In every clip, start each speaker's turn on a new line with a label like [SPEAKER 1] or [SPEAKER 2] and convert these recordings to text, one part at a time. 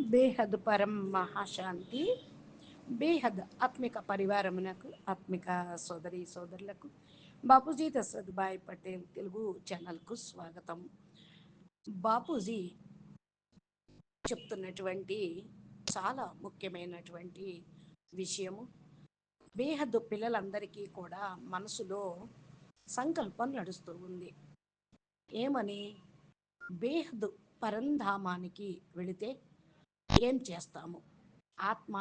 [SPEAKER 1] బేహద్ పరం మహాశాంతి. బేహద్ ఆత్మిక పరివారమునకు, ఆత్మిక సోదరి సోదరులకు బాపూజీ దశరథ్ పటేల్ తెలుగు ఛానల్కు స్వాగతం. బాపూజీ చెప్తున్నటువంటి చాలా ముఖ్యమైనటువంటి విషయము. బేహద్దు పిల్లలందరికీ కూడా మనసులో సంకల్పం నడుస్తూ ఉంది. ఏమని? బేహద్దు పరంధామానికి వెళితే ఏం చేస్తాము? ఆత్మ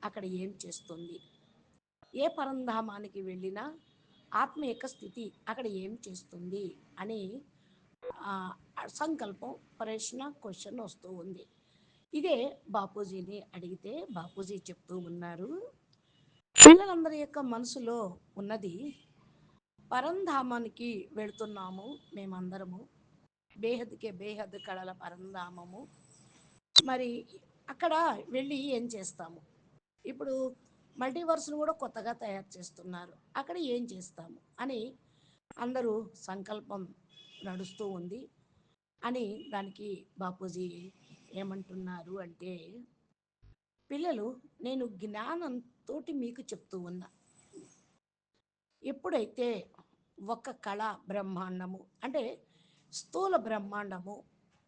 [SPEAKER 1] అక్కడ ఏం చేస్తుంది? ఏ పరంధామానికి వెళ్ళినా ఆత్మ యొక్క స్థితి అక్కడ ఏం చేస్తుంది అని ఆ, సంకల్పం, ప్రశ్న, క్వశ్చన్ వస్తూ ఉంది. ఇదే బాపూజీని అడిగితే బాపూజీ చెప్తూ ఉన్నారు, పిల్లలందరి యొక్క మనసులో ఉన్నది పరంధామానికి వెళుతున్నాము మేమందరము. బేహద్కే బేహద్ కళల పరంధామము. మరి అక్కడ వెళ్ళి ఏం చేస్తాము? ఇప్పుడు మల్టీవర్స్ను కూడా కొత్తగా తయారు చేస్తున్నారు. అక్కడ ఏం చేస్తాము అని అందరూ సంకల్పం నడుస్తూ ఉంది అని దానికి బాపూజీ ఏమంటున్నారు అంటే, పిల్లలు, నేను జ్ఞానంతో మీకు చెప్తూ ఉన్నా. ఎప్పుడైతే ఒక కళ బ్రహ్మాండము అంటే స్థూల బ్రహ్మాండము,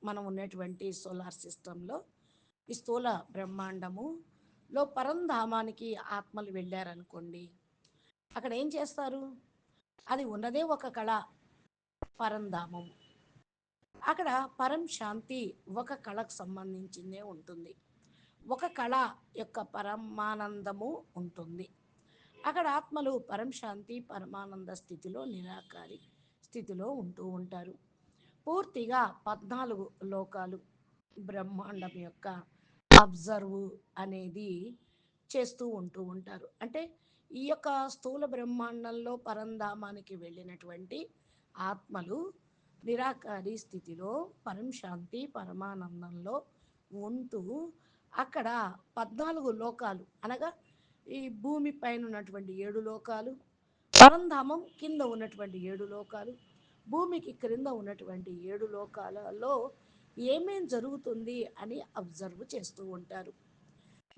[SPEAKER 1] మనం ఉన్నటువంటి సోలార్ సిస్టంలో ఈ స్థూల బ్రహ్మాండములో పరంధామానికి ఆత్మలు వెళ్ళారనుకోండి, అక్కడ ఏం చేస్తారు? అది ఉన్నదే ఒక కళ, పరంధామం. అక్కడ పరం శాంతి ఒక కళకు సంబంధించిందే ఉంటుంది. ఒక కళ యొక్క పరమానందము ఉంటుంది. అక్కడ ఆత్మలు పరంశాంతి పరమానంద స్థితిలో, నిరాకారి స్థితిలో ఉంటూ ఉంటారు. పూర్తిగా 14 లోకాలు బ్రహ్మాండం యొక్క అబ్జర్వ్ అనేది చేస్తూ ఉంటూ ఉంటారు. అంటే ఈ యొక్క స్థూల బ్రహ్మాండంలో పరంధామానికి వెళ్ళినటువంటి ఆత్మలు నిరాకారి స్థితిలో పరంశాంతి పరమానందంలో ఉంటూ అక్కడ 14 లోకాలు అనగా ఈ భూమి పైన ఉన్నటువంటి 7 లోకాలు, పరంధామం కింద ఉన్నటువంటి 7 లోకాలు, భూమికి క్రింద ఉన్నటువంటి 7 లోకాలలో ఏమేం జరుగుతుంది అని అబ్జర్వ్ చేస్తూ ఉంటారు.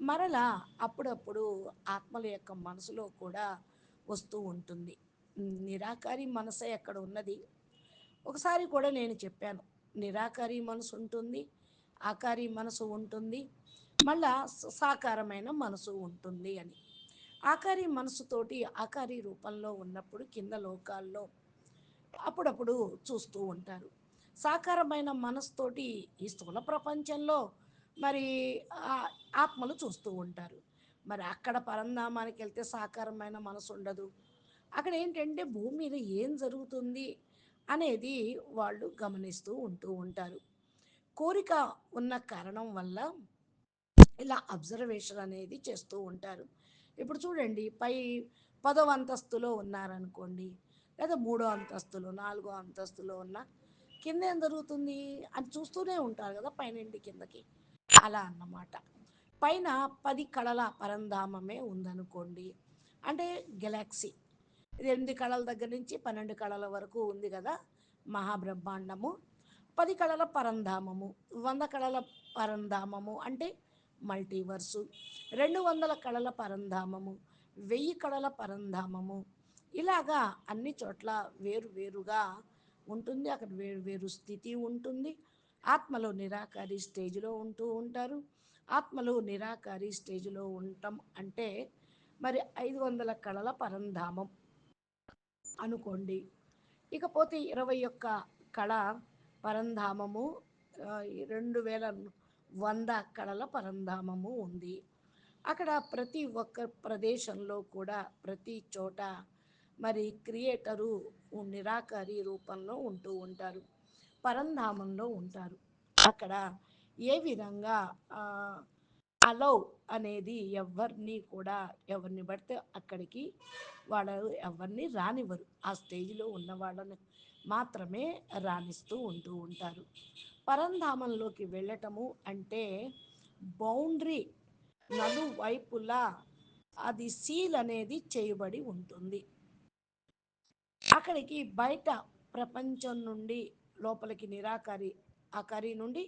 [SPEAKER 1] మరలా అప్పుడప్పుడు ఆత్మల యొక్క మనసులో కూడా వస్తూ ఉంటుంది, నిరాకారి మనసే ఎక్కడ ఉన్నది. ఒకసారి కూడా నేను చెప్పాను, నిరాకారి మనసు ఉంటుంది, ఆకారి మనసు ఉంటుంది, మళ్ళా సాకారమైన మనసు ఉంటుంది అని. ఆకారి మనసుతోటి ఆకారి రూపంలో ఉన్నప్పుడు కింద లోకాల్లో అప్పుడప్పుడు చూస్తూ ఉంటారు. సాకారమైన మనసుతోటి ఈ స్థూల ప్రపంచంలో మరి ఆత్మలు చూస్తూ ఉంటారు. మరి అక్కడ పరంధామానికి వెళ్తే సాకారమైన మనసు ఉండదు. అక్కడ ఏంటంటే భూమి మీద ఏం జరుగుతుంది అనేది వాళ్ళు గమనిస్తూ ఉంటూ ఉంటారు. కోరిక ఉన్న కారణం వల్ల ఇలా అబ్జర్వేషన్ అనేది చేస్తూ ఉంటారు. ఇప్పుడు చూడండి, పై 10వ అంతస్తులో ఉన్నారనుకోండి, లేదా 3వ అంతస్తులో, 4వ అంతస్తులో ఉన్న కింద ఏం జరుగుతుంది అని చూస్తూనే ఉంటారు కదా, పైనుండి కిందకి. అలా అన్నమాట. పైన 10 కళల పరంధామమే ఉందనుకోండి, అంటే గెలాక్సీ, ఇది 8 కళల దగ్గర నుంచి 12 కళల వరకు ఉంది కదా మహాబ్రహ్మాండము. 10 కళల పరంధామము, 100 కళల పరంధామము అంటే మల్టీవర్సు, 200 కళల పరంధామము, 1000 కళల పరంధామము. ఇలాగా అన్ని చోట్ల వేరు వేరుగా ఉంటుంది. అక్కడ వేరు వేరు స్థితి ఉంటుంది. ఆత్మలో నిరాకారి స్టేజ్లో ఉంటూ ఉంటారు. ఆత్మలో నిరాకారి స్టేజ్లో ఉండటం అంటే మరి 500 కళల పరంధామం అనుకోండి. ఇకపోతే 21 కళ పరంధామము, 2100 కళల పరంధామము ఉంది. అక్కడ ప్రతి ఒక్క ప్రదేశంలో కూడా ప్రతి చోట మరి క్రియేటరు నిరాకారి రూపంలో ఉంటూ ఉంటారు, పరంధామంలో ఉంటారు. అక్కడ ఏ విధంగా అలౌ అనేది ఎవరిని కూడా, ఎవరిని పడితే అక్కడికి వాళ్ళు ఎవరిని రానివ్వరు. ఆ స్టేజ్లో ఉన్న వాళ్ళని మాత్రమే రాణిస్తూ ఉంటూ ఉంటారు. పరంధామంలోకి వెళ్ళటము అంటే బౌండరీ నలువైపులా అది సీల్ అనేది చేయబడి ఉంటుంది. అక్కడికి బయట ప్రపంచం నుండి లోపలికి నిరాకారి, ఆకారి నుండి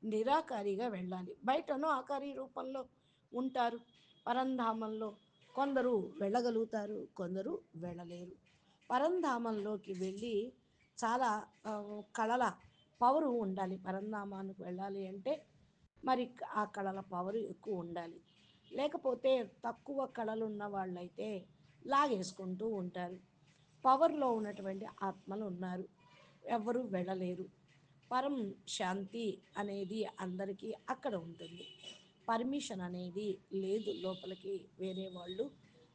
[SPEAKER 1] నిరాకారిగా వెళ్ళాలి. బయటను ఆకారి రూపంలో ఉంటారు. పరంధామంలో కొందరు వెళ్ళగలుగుతారు, కొందరు వెళ్ళలేరు. పరంధామంలోకి వెళ్ళి చాలా కళల పవరు ఉండాలి. పరంధామానికి వెళ్ళాలి అంటే మరి ఆ కళల పవర్ ఎక్కువ ఉండాలి. లేకపోతే తక్కువ కళలు ఉన్న వాళ్ళైతే లాగేసుకుంటూ ఉంటారు. పవర్లో ఉన్నటువంటి ఆత్మలు ఉన్నారు, ఎవరు వెళ్ళలేరు. పరం శాంతి అనేది అందరికీ అక్కడ ఉంటుంది. పర్మిషన్ అనేది లేదు లోపలికి వేరే వాళ్ళు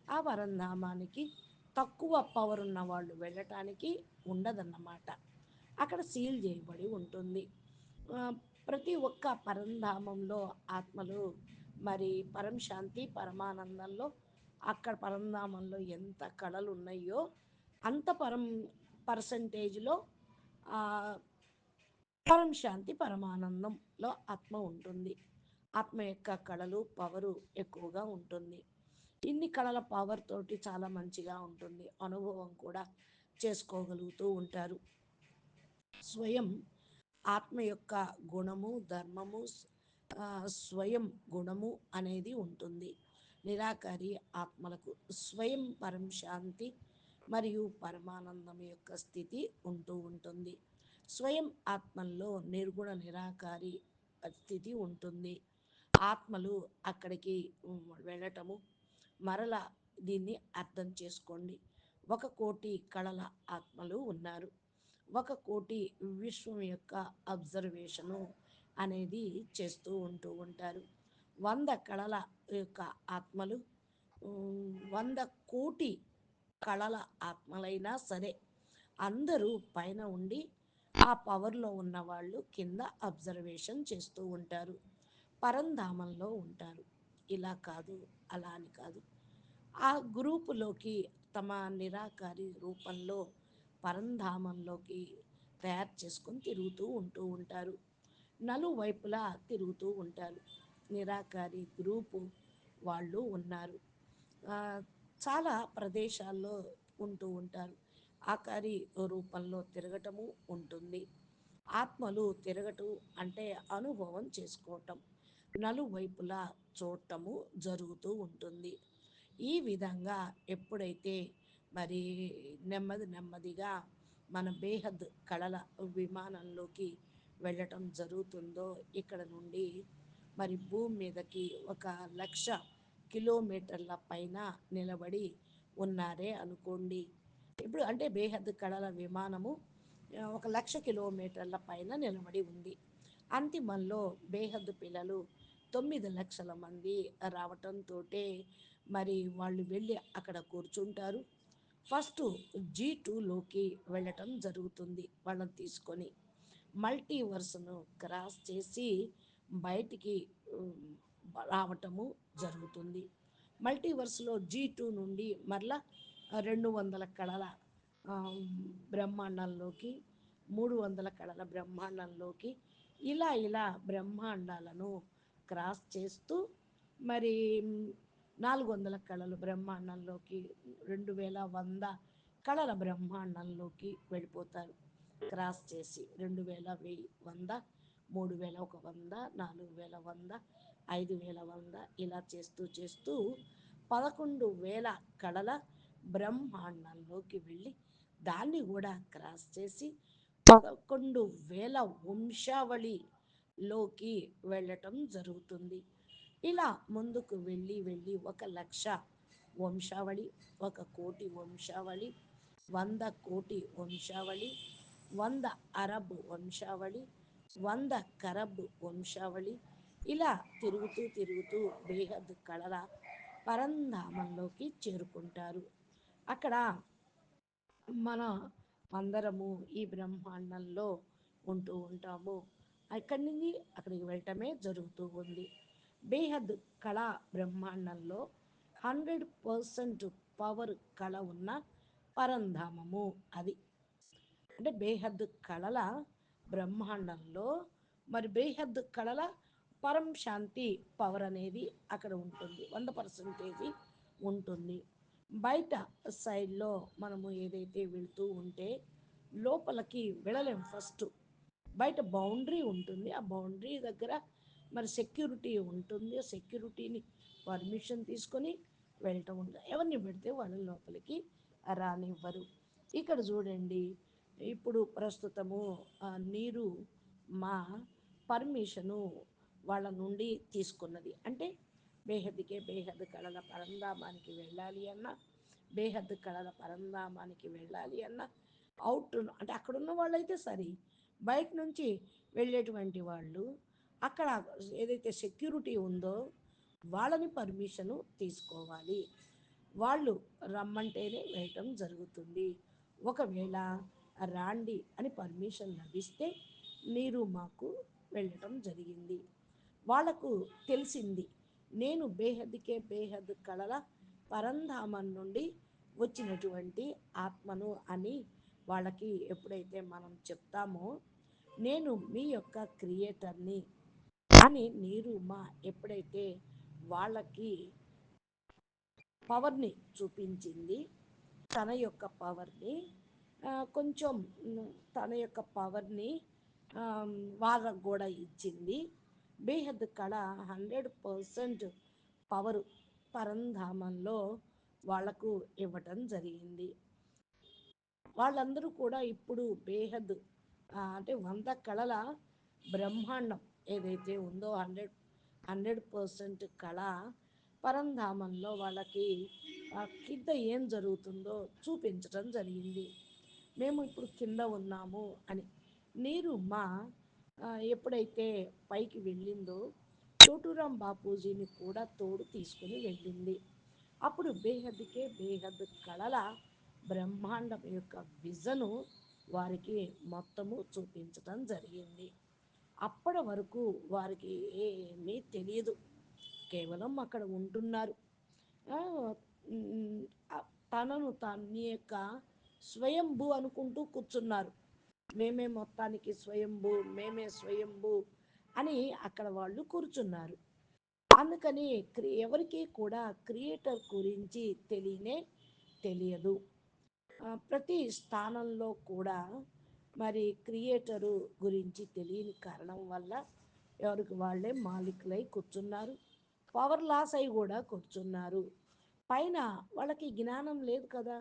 [SPEAKER 1] ఆ పరంధామానికి తక్కువ పవర్ ఉన్న వాళ్ళు వెళ్ళటానికి ఉండదన్నమాట. అక్కడ సీల్ చేయబడి ఉంటుంది. ఆ, ప్రతి ఒక్క పరంధామంలో ఆత్మలు మరి పరం శాంతి పరమానందంలో అక్కడ పరంధామంలో ఎంత కళలు ఉన్నాయో అంత పర్సంటేజ్లో పరం శాంతి పరమానందంలో ఆత్మ ఉంటుంది. ఆత్మ యొక్క కళలు పవరు ఎక్కువగా ఉంటుంది. ఇన్ని కళల పవర్ తోటి చాలా మంచిగా ఉంటుంది, అనుభవం కూడా చేసుకోగలుగుతూ ఉంటారు. స్వయం ఆత్మ యొక్క గుణము ధర్మము స్వయం గుణము అనేది ఉంటుంది. నిరాకారి ఆత్మలకు స్వయం పరం శాంతి మరియు పరమానందం యొక్క స్థితి ఉంటూ ఉంటుంది. స్వయం ఆత్మల్లో నిర్గుణ నిరాకారి స్థితి ఉంటుంది. ఆత్మలు అక్కడికి వెళ్ళటము మరల దీన్ని అర్థం చేసుకోండి. 1,00,00,000 కళల ఆత్మలు ఉన్నారు. 1,00,00,000 విశ్వం యొక్క అబ్జర్వేషను అనేది చేస్తూ ఉంటారు. 100 కళల యొక్క ఆత్మలు 100,00,00,000 కళల ఆత్మలైనా సరే అందరూ పైన ఉండి ఆ పవర్లో ఉన్న వాళ్ళు కింద అబ్జర్వేషన్ చేస్తూ ఉంటారు. పరంధామంలో ఉంటారు. ఇలా కాదు, అలా అని కాదు. ఆ గ్రూపులోకి తమ నిరాకారి రూపంలో పరంధామంలోకి తయారు చేసుకొని తిరుగుతూ ఉంటారు. నలువైపులా తిరుగుతూ ఉంటారు. నిరాకారి గ్రూపు వాళ్ళు ఉన్నారు. ఆ, చాలా ప్రదేశాల్లో ఉంటూ ఉంటారు. ఆకారి రూపంలో తిరగటము ఉంటుంది. ఆత్మలు తిరగటం అంటే అనుభవం చేసుకోవటం, నలువైపులా చూడటము జరుగుతూ ఉంటుంది. ఈ విధంగా ఎప్పుడైతే మరి నెమ్మదిగా మన బేహద్ కళల విమానంలోకి వెళ్ళటం జరుగుతుందో ఇక్కడ నుండి మరి భూమి మీదకి 1,00,000 కిలోమీటర్ల పైన నిలబడి ఉన్నారే అనుకోండి. ఇప్పుడు అంటే బేహద్ కళల విమానము 1,00,000 కిలోమీటర్ల పైన నిలబడి ఉంది. అంతిమంలో బేహద్ పిల్లలు 9,00,000 మంది రావటంతో మరి వాళ్ళు వెళ్ళి అక్కడ కూర్చుంటారు. ఫస్ట్ G2లోకి వెళ్ళటం జరుగుతుంది. వాళ్ళని తీసుకొని మల్టీవర్స్ను క్రాస్ చేసి బయటికి రావటము జరుగుతుంది. మల్టీవర్స్లో G2 నుండి మరలా 200 కళల ఆ, బ్రహ్మాండంలోకి, 300 కళల బ్రహ్మాండంలోకి ఇలా బ్రహ్మాండాలను క్రాస్ చేస్తూ మరి 400 కళలు బ్రహ్మాండంలోకి, 2,100 కళల బ్రహ్మాండంలోకి వెళ్ళిపోతారు. క్రాస్ చేసి 2,100, 3,100, 4,100, 5,100 ఇలా చేస్తూ 11,000 కళల బ్రహ్మాండంలోకి వెళ్ళి దాన్ని కూడా క్రాస్ చేసి 11,000 వంశావళిలోకి వెళ్ళటం జరుగుతుంది. ఇలా ముందుకు వెళ్ళి 1,00,000 వంశావళి, 1,00,00,000 వంశావళి, 100,00,00,000 వంశావళి, 100 అరబ్ వంశావళి, 100 కరబ్ వంశావళి ఇలా తిరుగుతూ బేహద్ కళల పరంధామంలోకి చేరుకుంటారు. అక్కడ మన అందరము ఈ బ్రహ్మాండంలో ఉంటాము. అక్కడి నుండి అక్కడికి వెళ్ళటమే జరుగుతూ ఉంది. బేహద్ కళ బ్రహ్మాండంలో 100% పవర్ కళ ఉన్న పరంధామము అది. అంటే బేహద్ కళల బ్రహ్మాండంలో మరి బేహద్ కళల పరం శాంతి పవర్ అనేది అక్కడ ఉంటుంది, 100% ఉంటుంది. బయట సైడ్లో మనము ఏదైతే వెళ్తూ ఉంటే లోపలికి వెళ్ళలేం ఫస్ట్. బయట బౌండరీ ఉంటుంది. ఆ బౌండరీ దగ్గర మరి సెక్యూరిటీ ఉంటుంది. ఆ సెక్యూరిటీని పర్మిషన్ తీసుకొని వెళ్ళటం ఉంటుంది. ఎవరిని పెడితే వాళ్ళ లోపలికి రానివ్వరు. ఇక్కడ చూడండి, ఇప్పుడు ప్రస్తుతము నీరు మా పర్మిషను వాళ్ళ నుండి తీసుకున్నది. అంటే బేహద్దుకే బేహద్దు కళల పరంధామానికి వెళ్ళాలి అన్న, బేహద్దు కళల పరంధామానికి వెళ్ళాలి అన్న అవుట్ అంటే అక్కడున్న వాళ్ళైతే సరే, బయట నుంచి వెళ్ళేటువంటి వాళ్ళు అక్కడ ఏదైతే సెక్యూరిటీ ఉందో వాళ్ళని పర్మిషను తీసుకోవాలి. వాళ్ళు రమ్మంటేనే వెళ్ళటం జరుగుతుంది. ఒకవేళ రాండి అని పర్మిషన్ లభిస్తే మీరు మాకు వెళ్ళటం జరిగింది. వాళ్లకు తెలిసింది నేను బేహద్దుకే బేహద్ కళల పరంధామం నుండి వచ్చినటువంటి ఆత్మను అని. వాళ్ళకి ఎప్పుడైతే మనం చెప్తామో నేను మీ యొక్క క్రియేటర్ని అని నీరు మా ఎప్పుడైతే వాళ్ళకి పవర్ని చూపించింది, తన యొక్క పవర్ని కొంచెం తన యొక్క పవర్ని వాళ్ళకు కూడా ఇచ్చింది. బేహద్ కళ 100% పవరు పరంధామంలో వాళ్లకు ఇవ్వటం జరిగింది. వాళ్ళందరూ కూడా ఇప్పుడు బేహద్ అంటే 100 కళల బ్రహ్మాండం ఏదైతే ఉందో 100% కళ పరంధామంలో వాళ్ళకి కింద ఏం జరుగుతుందో చూపించటం జరిగింది. మేము ఇప్పుడు కింద ఉన్నాము అని. నీరు మా ఎప్పుడైతే పైకి వెళ్ళిందో చోటురాం బాపూజీని కూడా తోడు తీసుకుని వెళ్ళింది. అప్పుడు బేహద్దుకే బేహద్ కళల బ్రహ్మాండం యొక్క విజను వారికి మొత్తము చూపించటం జరిగింది. అప్పటి వరకు వారికి ఏమీ తెలియదు, కేవలం అక్కడ ఉంటున్నారు. తనను తన యొక్క స్వయంభూ అనుకుంటూ కూర్చున్నారు. మేమే మొత్తానికి స్వయంభూ, మేమే స్వయంభూ అని అక్కడ వాళ్ళు కూర్చున్నారు. అందుకని ఎవరికి కూడా క్రియేటర్ గురించి తెలియదు. ప్రతి స్థానంలో కూడా మరి క్రియేటరు గురించి తెలియని కారణం వల్ల ఎవరికి వాళ్ళే మాలికులై కూర్చున్నారు. పవర్ లాస్ అయి కూడా కూర్చున్నారు. పైన వాళ్ళకి జ్ఞానం లేదు కదా.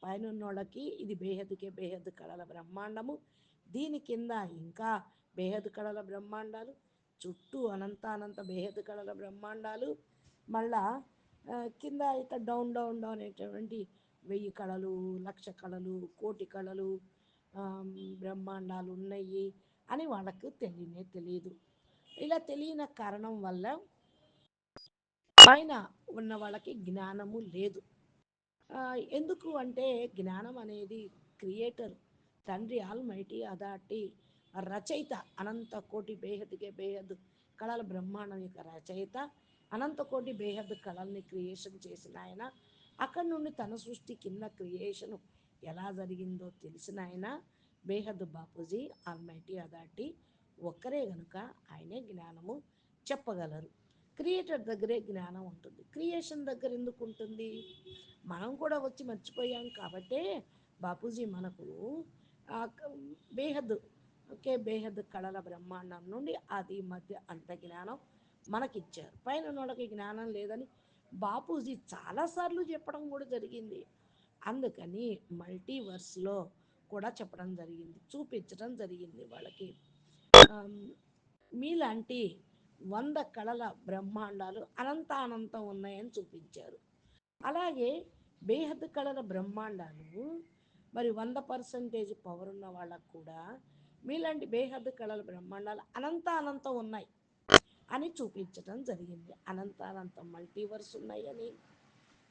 [SPEAKER 1] పైన వాళ్ళకి ఇది బేహద్దుకే బేహద్దు కళల బ్రహ్మాండము, దీని కింద ఇంకా బేహద్దు కళల బ్రహ్మాండాలు, చుట్టూ అనంత బేహద్దు కళల బ్రహ్మాండాలు, మళ్ళా కింద ఇక డౌన్ డౌన్ డౌన్ అనేటువంటి 1000 కళలు, 1,00,000 కళలు, కోటి కళలు బ్రహ్మాండాలు ఉన్నాయి అని వాళ్ళకు తెలియదు. ఇలా తెలియని కారణం వల్ల పైన ఉన్న వాళ్ళకి జ్ఞానము లేదు. ఎందుకు అంటే జ్ఞానం అనేది క్రియేటర్ తండ్రి ఆల్మైటీ అథారిటీ రచయిత, అనంత కోటి బేహద్దుకే బేహద్దు కళల బ్రహ్మాండం యొక్క రచయిత, అనంత కోటి బేహద్దు కళల్ని క్రియేషన్ చేసిన ఆయన, అక్కడి నుండి తన సృష్టి కింద క్రియేషను ఎలా జరిగిందో తెలిసిన ఆయన బేహద్దు బాపూజీ ఆల్మైటీ అథారిటీ ఒక్కరే గనుక ఆయనే జ్ఞానము చెప్పగలరు. క్రియేటర్ దగ్గరే జ్ఞానం ఉంటుంది, క్రియేషన్ దగ్గర ఎందుకు ఉంటుంది? మనం కూడా వచ్చి మర్చిపోయాం కాబట్టే బాపూజీ మనకు బేహద్ బేహద్ కళల బ్రహ్మాండం నుండి అది మధ్య అంత జ్ఞానం మనకిచ్చారు. పైన వాళ్ళకి జ్ఞానం లేదని బాపూజీ చాలాసార్లు చెప్పడం కూడా జరిగింది. అందుకని మల్టీవర్స్లో కూడా చెప్పడం జరిగింది, చూపించడం జరిగింది వాళ్ళకి. మీలాంటి 100 కళల బ్రహ్మాండాలు అనంతం ఉన్నాయని చూపించారు. అలాగే బేహద్దు కళల బ్రహ్మాండాలు మరి 100% పవర్ ఉన్న వాళ్ళకు కూడా మీలాంటి బేహద్దు కళల బ్రహ్మాండాలు అనంతం ఉన్నాయి అని చూపించడం జరిగింది. అనంతం మల్టీవర్స్ ఉన్నాయని.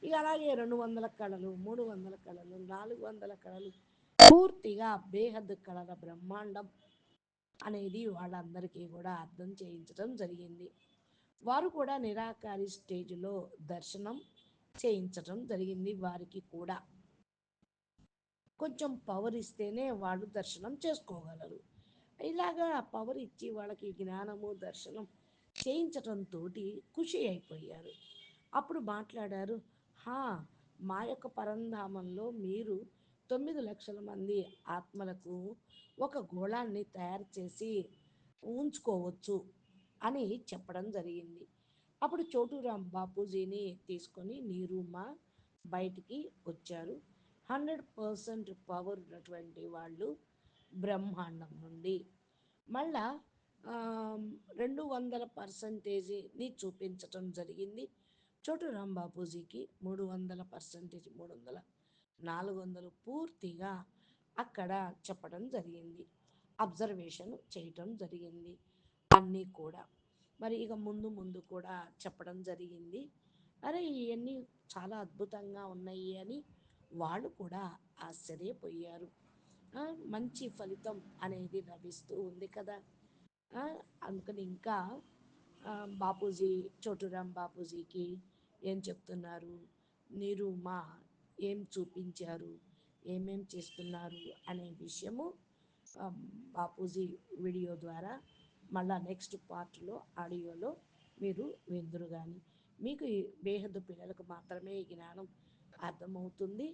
[SPEAKER 1] ఇక అలాగే 200 కళలు, 300 కళలు, 400 కళలు, పూర్తిగా బేహద్దు కళల బ్రహ్మాండం అనేది వాళ్ళందరికీ కూడా అర్థం చేయించడం జరిగింది. వారు కూడా నిరాకారి స్టేజ్లో దర్శనం చేయించడం జరిగింది. వారికి కూడా కొంచెం పవర్ ఇస్తేనే వాళ్ళు దర్శనం చేసుకోగలరు. ఇలాగా పవర్ ఇచ్చి వాళ్ళకి జ్ఞానము దర్శనం చేయించటంతో ఖుషి అయిపోయారు. అప్పుడు మాట్లాడారు, హా, మా యొక్క పరంధామంలో మీరు 9 లక్షల మంది ఆత్మలకు ఒక గోళాన్ని తయారు చేసి ఉంచుకోవచ్చు అని చెప్పడం జరిగింది. అప్పుడు చోటురామ్ బాపూజీని తీసుకొని నీరుమా బయటికి వచ్చారు. 100% పవర్ ఉన్నటువంటి వాళ్ళు బ్రహ్మాండం నుండి మళ్ళా 200%ని చూపించటం జరిగింది. చోటు రామ్ బాపూజీకి 300%, 300, 400 పూర్తిగా అక్కడ చెప్పడం జరిగింది. అబ్జర్వేషన్ చేయటం జరిగింది అన్నీ కూడా. మరి ఇక ముందు ముందు కూడా చెప్పడం జరిగింది. అరే ఇవన్నీ చాలా అద్భుతంగా ఉన్నాయి అని వాళ్ళు కూడా ఆశ్చర్యపోయారు. ఆ, మంచి ఫలితం అనేది లభిస్తూ ఉంది కదా. ఆ, అందుకని ఇంకా బాపూజీ, చోటురామ్ బాపూజీకి ఏం చెప్తున్నారు, మీరు మా ఏం చూపించారు, ఏమేం చేస్తున్నారు అనే విషయము ఆ, బాపూజీ వీడియో ద్వారా మళ్ళా నెక్స్ట్ పార్ట్లో ఆడియోలో మీరు విందురు. కానీ మీకు ఈ బేహద్దు పిల్లలకు మాత్రమే ఈ జ్ఞానం అర్థమవుతుంది.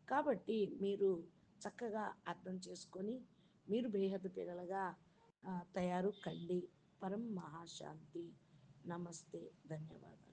[SPEAKER 1] కాబట్టి మీరు చక్కగా అర్థం చేసుకొని మీరు బేహద్దు పిల్లలుగా తయారు కండి. పరం మహాశాంతి. నమస్తే, ధన్యవాదాలు.